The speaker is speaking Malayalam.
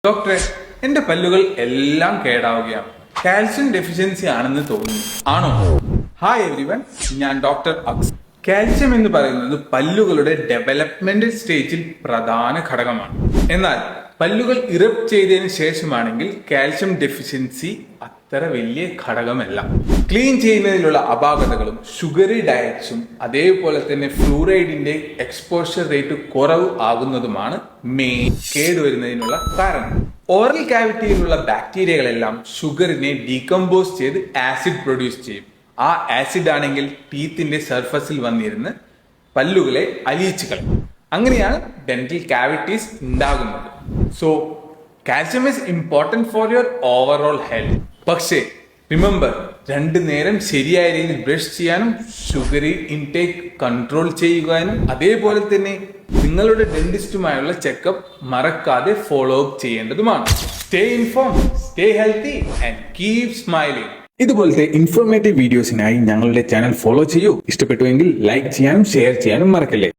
ഡോക്ടറെ, എന്റെ പല്ലുകൾ എല്ലാം കേടാവുകയാണ്. കാൽസ്യം ഡെഫിഷ്യൻസി ആണെന്ന് തോന്നുന്നു. ആണോ? ഹായ് എവരിവൺ, ഞാൻ ഡോക്ടർ അക്സ്. കാൽസ്യം എന്ന് പറയുന്നത് പല്ലുകളുടെ ഡെവലപ്മെന്റ് സ്റ്റേജിൽ പ്രധാന ഘടകമാണ്. എന്നാൽ പല്ലുകൾ ഇറപ്റ്റ് ചെയ്തതിനു ശേഷമാണെങ്കിൽ കാൽസ്യം ഡെഫിഷ്യൻസി അത്ര വലിയ ഘടകമല്ല. ക്ലീൻ ചെയ്യുന്നതിലുള്ള അപാകതകളും ഷുഗറി ഡയറ്റ്സും അതേപോലെ തന്നെ ഫ്ലൂറൈഡിന്റെ എക്സ്പോഷർ റേറ്റ് കുറവ് ആകുന്നതുമാണ് മെയിൻ കേടുവരുന്നതിനുള്ള കാരണം. ഓറൽ കാവിറ്റിയിലുള്ള ബാക്ടീരിയകളെല്ലാം ഷുഗറിനെ ഡീകമ്പോസ് ചെയ്ത് ആസിഡ് പ്രൊഡ്യൂസ് ചെയ്യും. ആ ആസിഡ് ആണെങ്കിൽ ടീത്തിന്റെ സർഫസിൽ വന്നിരുന്ന് പല്ലുകളെ അലിയിച്ചു കളയും. അങ്ങനെയാണ് ഡെന്റൽ കാവിറ്റീസ് ഉണ്ടാകുന്നത്. So calcium is important for your overall health. പക്ഷേ റിമെമ്പർ, രണ്ടു നേരം ശരിയായ രീതിയിൽ ബ്രഷ് ചെയ്യാനും ഷുഗറി ഇൻടേക്ക് കൺട്രോൾ ചെയ്യുവാനും അതേപോലെ തന്നെ നിങ്ങളുടെ ഡെന്റിസ്റ്റുമായുള്ള ചെക്കപ്പ് മറക്കാതെ ഫോളോ അപ്പ് ചെയ്യേണ്ടതുമാണ്. Stay inform, stay healthy and keep smiling. ഇതുപോലത്തെ ഇൻഫോർമേറ്റീവ് വീഡിയോസിനായി ഞങ്ങളുടെ ചാനൽ ഫോളോ ചെയ്യൂ. ഇഷ്ടപ്പെട്ടുവെങ്കിൽ ലൈക്ക് ചെയ്യാനും ഷെയർ ചെയ്യാനും മറക്കല്ലേ.